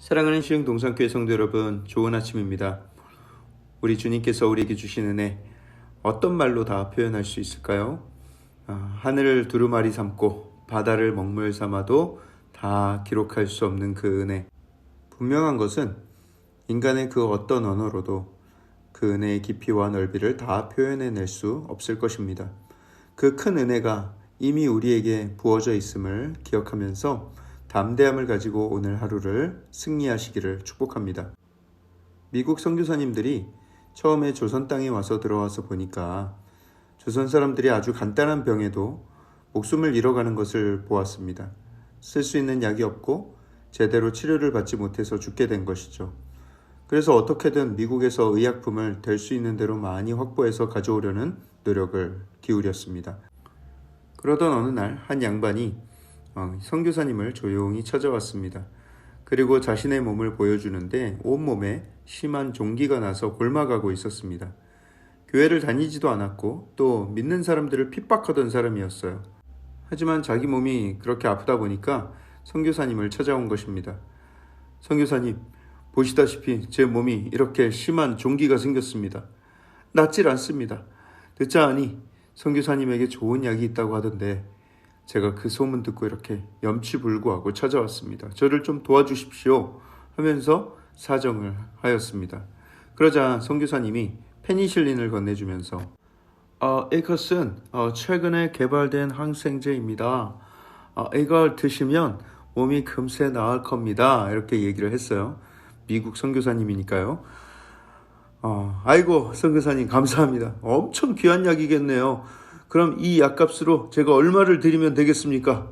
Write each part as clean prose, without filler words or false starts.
사랑하는 시흥동산교회 성도 여러분, 좋은 아침입니다. 우리 주님께서 우리에게 주신 은혜, 어떤 말로 다 표현할 수 있을까요? 하늘을 두루마리 삼고 바다를 먹물 삼아도 다 기록할 수 없는 그 은혜. 분명한 것은 인간의 그 어떤 언어로도 그 은혜의 깊이와 넓이를 다 표현해낼 수 없을 것입니다. 그 큰 은혜가 이미 우리에게 부어져 있음을 기억하면서 담대함을 가지고 오늘 하루를 승리하시기를 축복합니다. 미국 선교사님들이 처음에 조선 땅에 와서 들어와서 보니까 조선 사람들이 아주 간단한 병에도 목숨을 잃어가는 것을 보았습니다. 쓸 수 있는 약이 없고 제대로 치료를 받지 못해서 죽게 된 것이죠. 그래서 어떻게든 미국에서 의약품을 될 수 있는 대로 많이 확보해서 가져오려는 노력을 기울였습니다. 그러던 어느 날 한 양반이 선교사님을 조용히 찾아왔습니다. 그리고 자신의 몸을 보여주는데 온몸에 심한 종기가 나서 골마가고 있었습니다. 교회를 다니지도 않았고 또 믿는 사람들을 핍박하던 사람이었어요. 하지만 자기 몸이 그렇게 아프다 보니까 선교사님을 찾아온 것입니다. 선교사님, 보시다시피 제 몸이 이렇게 심한 종기가 생겼습니다. 낫질 않습니다. 듣자 하니 선교사님에게 좋은 약이 있다고 하던데 제가 그 소문 듣고 이렇게 염치불구하고 찾아왔습니다. 저를 좀 도와주십시오 하면서 사정을 하였습니다. 그러자 선교사님이 페니실린을 건네주면서 이것은 최근에 개발된 항생제입니다. 이걸 드시면 몸이 금세 나을 겁니다. 이렇게 얘기를 했어요. 미국 선교사님이니까요. 아이고 선교사님 감사합니다. 엄청 귀한 약이겠네요. 그럼 이 약값으로 제가 얼마를 드리면 되겠습니까?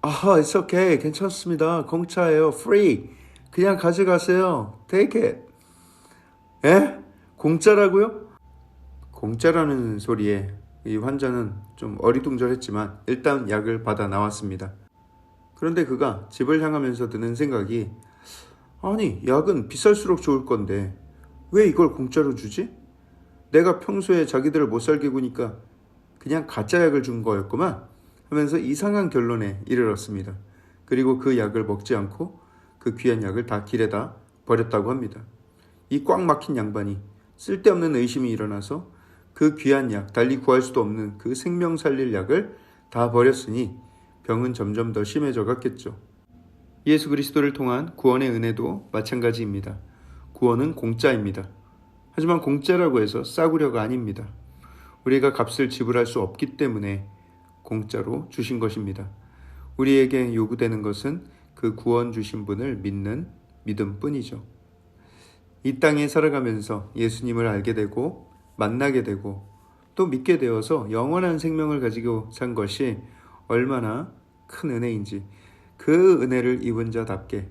It's okay. 괜찮습니다. 공짜예요. Free. 그냥 가져가세요. Take it. 에? 공짜라고요? 공짜라는 소리에 이 환자는 좀 어리둥절했지만 일단 약을 받아 나왔습니다. 그런데 그가 집을 향하면서 드는 생각이 아니, 약은 비쌀수록 좋을 건데 왜 이걸 공짜로 주지? 내가 평소에 자기들을 못 살게 구니까 그냥 가짜 약을 준 거였구만 하면서 이상한 결론에 이르렀습니다. 그리고 그 약을 먹지 않고 그 귀한 약을 다 길에다 버렸다고 합니다. 이 꽉 막힌 양반이 쓸데없는 의심이 일어나서 그 귀한 약, 달리 구할 수도 없는 그 생명 살릴 약을 다 버렸으니 병은 점점 더 심해져 갔겠죠. 예수 그리스도를 통한 구원의 은혜도 마찬가지입니다. 구원은 공짜입니다. 하지만 공짜라고 해서 싸구려가 아닙니다. 우리가 값을 지불할 수 없기 때문에 공짜로 주신 것입니다. 우리에게 요구되는 것은 그 구원 주신 분을 믿는 믿음뿐이죠. 이 땅에 살아가면서 예수님을 알게 되고 만나게 되고 또 믿게 되어서 영원한 생명을 가지고 산 것이 얼마나 큰 은혜인지 그 은혜를 입은 자답게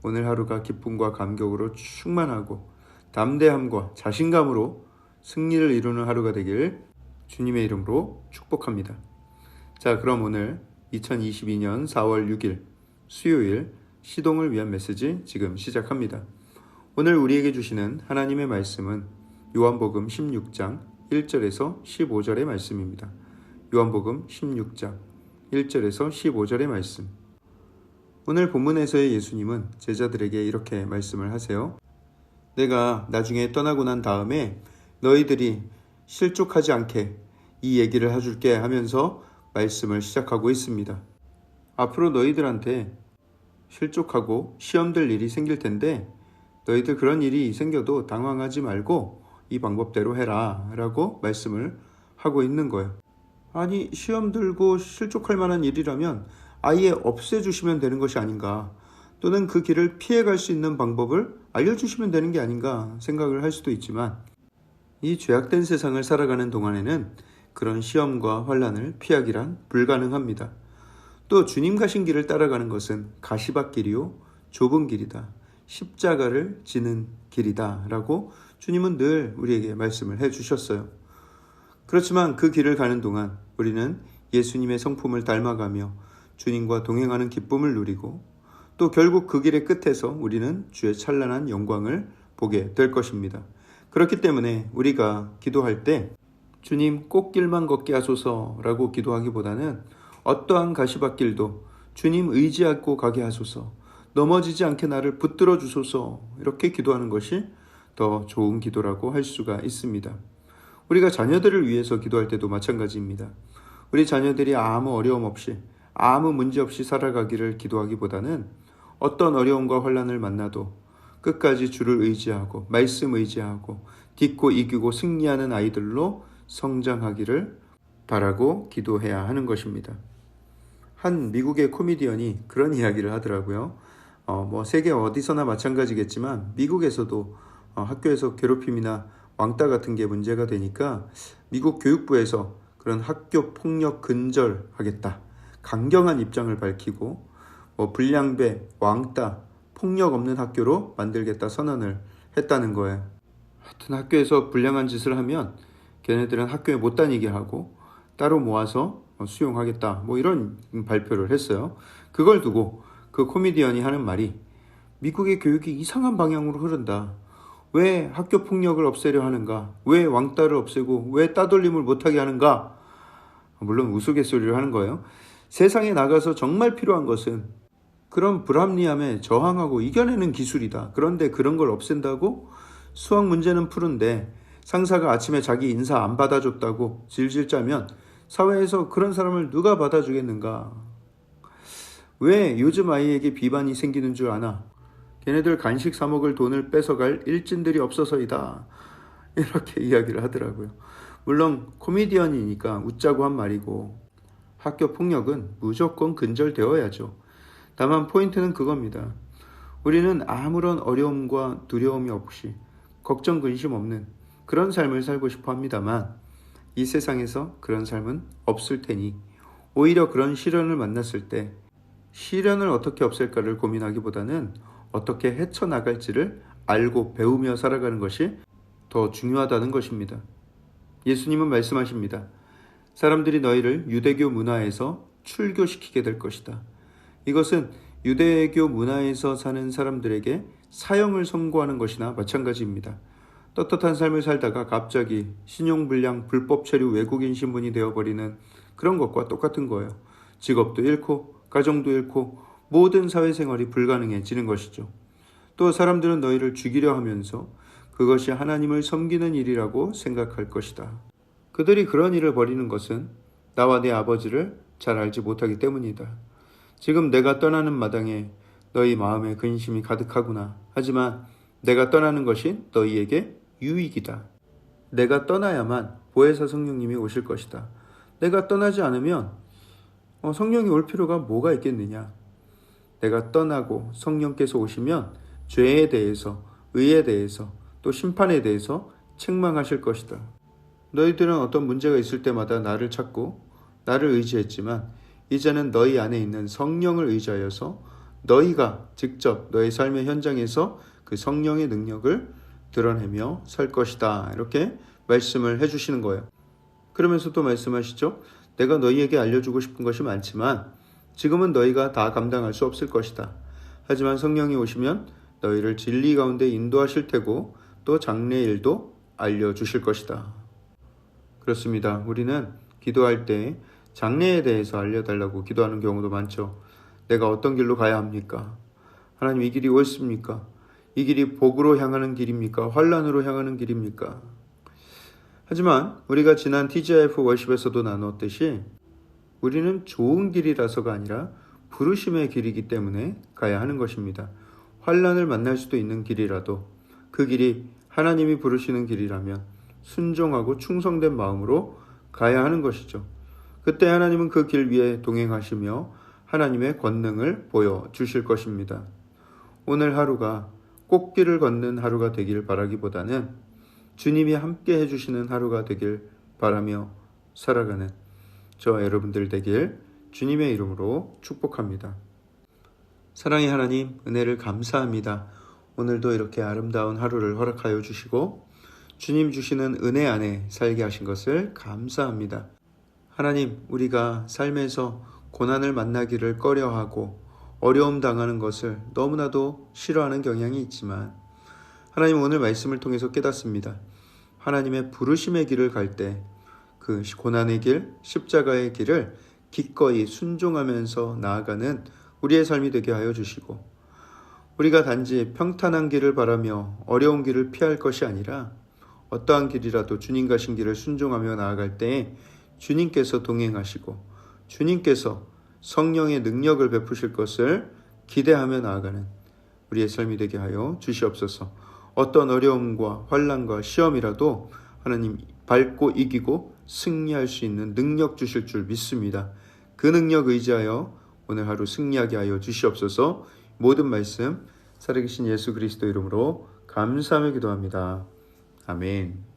오늘 하루가 기쁨과 감격으로 충만하고 담대함과 자신감으로 승리를 이루는 하루가 되길 주님의 이름으로 축복합니다. 자, 그럼 오늘 2022년 4월 6일 수요일 시동을 위한 메시지 지금 시작합니다. 오늘 우리에게 주시는 하나님의 말씀은 요한복음 16장 1절에서 15절의 말씀입니다. 요한복음 16장 1절에서 15절의 말씀. 오늘 본문에서의 예수님은 제자들에게 이렇게 말씀을 하세요. 내가 나중에 떠나고 난 다음에 너희들이 실족하지 않게 이 얘기를 해줄게 하면서 말씀을 시작하고 있습니다. 앞으로 너희들한테 실족하고 시험될 일이 생길 텐데 너희들 그런 일이 생겨도 당황하지 말고 이 방법대로 해라 라고 말씀을 하고 있는 거예요. 아니, 시험 들고 실족할 만한 일이라면 아예 없애주시면 되는 것이 아닌가, 또는 그 길을 피해갈 수 있는 방법을 알려주시면 되는 게 아닌가 생각을 할 수도 있지만 이 죄악된 세상을 살아가는 동안에는 그런 시험과 환난을 피하기란 불가능합니다. 또 주님 가신 길을 따라가는 것은 가시밭길이요 좁은 길이다, 십자가를 지는 길이다 라고 주님은 늘 우리에게 말씀을 해주셨어요. 그렇지만 그 길을 가는 동안 우리는 예수님의 성품을 닮아가며 주님과 동행하는 기쁨을 누리고 또 결국 그 길의 끝에서 우리는 주의 찬란한 영광을 보게 될 것입니다. 그렇기 때문에 우리가 기도할 때 주님 꽃길만 걷게 하소서라고 기도하기보다는 어떠한 가시밭길도 주님 의지하고 가게 하소서, 넘어지지 않게 나를 붙들어 주소서. 이렇게 기도하는 것이 더 좋은 기도라고 할 수가 있습니다. 우리가 자녀들을 위해서 기도할 때도 마찬가지입니다. 우리 자녀들이 아무 어려움 없이 아무 문제 없이 살아가기를 기도하기보다는 어떤 어려움과 환난을 만나도 끝까지 주를 의지하고 말씀 의지하고 딛고 이기고 승리하는 아이들로 성장하기를 바라고 기도해야 하는 것입니다. 한 미국의 코미디언이 그런 이야기를 하더라고요. 세계 어디서나 마찬가지겠지만 미국에서도 학교에서 괴롭힘이나 왕따 같은 게 문제가 되니까 미국 교육부에서 그런 학교 폭력 근절하겠다. 강경한 입장을 밝히고 불량배, 왕따, 폭력 없는 학교로 만들겠다 선언을 했다는 거예요. 하여튼 학교에서 불량한 짓을 하면 걔네들은 학교에 못 다니게 하고 따로 모아서 수용하겠다. 이런 발표를 했어요. 그걸 두고 그 코미디언이 하는 말이 미국의 교육이 이상한 방향으로 흐른다. 왜 학교 폭력을 없애려 하는가? 왜 왕따를 없애고 왜 따돌림을 못하게 하는가? 물론 우스갯소리를 하는 거예요. 세상에 나가서 정말 필요한 것은 그런 불합리함에 저항하고 이겨내는 기술이다. 그런데 그런 걸 없앤다고? 수학 문제는 푸른데 상사가 아침에 자기 인사 안 받아줬다고 질질 짜면 사회에서 그런 사람을 누가 받아주겠는가? 왜 요즘 아이에게 비반이 생기는 줄 아나? 걔네들 간식 사 먹을 돈을 뺏어갈 일진들이 없어서이다. 이렇게 이야기를 하더라고요. 물론 코미디언이니까 웃자고 한 말이고 학교 폭력은 무조건 근절되어야죠. 다만 포인트는 그겁니다. 우리는 아무런 어려움과 두려움이 없이 걱정 근심 없는 그런 삶을 살고 싶어 합니다만 이 세상에서 그런 삶은 없을 테니 오히려 그런 시련을 만났을 때 시련을 어떻게 없앨까를 고민하기보다는 어떻게 헤쳐나갈지를 알고 배우며 살아가는 것이 더 중요하다는 것입니다. 예수님은 말씀하십니다. 사람들이 너희를 유대교 문화에서 출교시키게 될 것이다. 이것은 유대교 문화에서 사는 사람들에게 사형을 선고하는 것이나 마찬가지입니다. 떳떳한 삶을 살다가 갑자기 신용불량 불법 체류 외국인 신분이 되어버리는 그런 것과 똑같은 거예요. 직업도 잃고 가정도 잃고 모든 사회생활이 불가능해지는 것이죠. 또 사람들은 너희를 죽이려 하면서 그것이 하나님을 섬기는 일이라고 생각할 것이다. 그들이 그런 일을 벌이는 것은 나와 내 아버지를 잘 알지 못하기 때문이다. 지금 내가 떠나는 마당에 너희 마음에 근심이 가득하구나. 하지만 내가 떠나는 것이 너희에게 유익이다. 내가 떠나야만 보혜사 성령님이 오실 것이다. 내가 떠나지 않으면 성령이 올 필요가 뭐가 있겠느냐. 내가 떠나고 성령께서 오시면 죄에 대해서, 의에 대해서, 또 심판에 대해서 책망하실 것이다. 너희들은 어떤 문제가 있을 때마다 나를 찾고 나를 의지했지만 이제는 너희 안에 있는 성령을 의지하여서 너희가 직접 너희 삶의 현장에서 그 성령의 능력을 드러내며 살 것이다. 이렇게 말씀을 해주시는 거예요. 그러면서 또 말씀하시죠. 내가 너희에게 알려주고 싶은 것이 많지만 지금은 너희가 다 감당할 수 없을 것이다. 하지만 성령이 오시면 너희를 진리 가운데 인도하실 테고 또 장래일도 알려주실 것이다. 그렇습니다. 우리는 기도할 때 장래에 대해서 알려달라고 기도하는 경우도 많죠. 내가 어떤 길로 가야 합니까? 하나님 이 길이 옳습니까? 이 길이 복으로 향하는 길입니까? 환난으로 향하는 길입니까? 하지만 우리가 지난 TGIF 월십에서도 나눴듯이 우리는 좋은 길이라서가 아니라 부르심의 길이기 때문에 가야 하는 것입니다. 환난을 만날 수도 있는 길이라도 그 길이 하나님이 부르시는 길이라면 순종하고 충성된 마음으로 가야 하는 것이죠. 그때 하나님은 그 길 위에 동행하시며 하나님의 권능을 보여주실 것입니다. 오늘 하루가 꽃길을 걷는 하루가 되길 바라기보다는 주님이 함께 해주시는 하루가 되길 바라며 살아가는 저 여러분들 되길 주님의 이름으로 축복합니다. 사랑의 하나님, 은혜를 감사합니다. 오늘도 이렇게 아름다운 하루를 허락하여 주시고 주님 주시는 은혜 안에 살게 하신 것을 감사합니다. 하나님, 우리가 삶에서 고난을 만나기를 꺼려하고 어려움 당하는 것을 너무나도 싫어하는 경향이 있지만 하나님 오늘 말씀을 통해서 깨닫습니다. 하나님의 부르심의 길을 갈 때 그 고난의 길, 십자가의 길을 기꺼이 순종하면서 나아가는 우리의 삶이 되게 하여 주시고 우리가 단지 평탄한 길을 바라며 어려운 길을 피할 것이 아니라 어떠한 길이라도 주님 가신 길을 순종하며 나아갈 때에 주님께서 동행하시고 주님께서 성령의 능력을 베푸실 것을 기대하며 나아가는 우리의 삶이 되게 하여 주시옵소서. 어떤 어려움과 환난과 시험이라도 하나님 밟고 이기고 승리할 수 있는 능력 주실 줄 믿습니다. 그 능력 의지하여 오늘 하루 승리하게 하여 주시옵소서. 모든 말씀 살아계신 예수 그리스도 이름으로 감사하며 기도합니다. 아멘.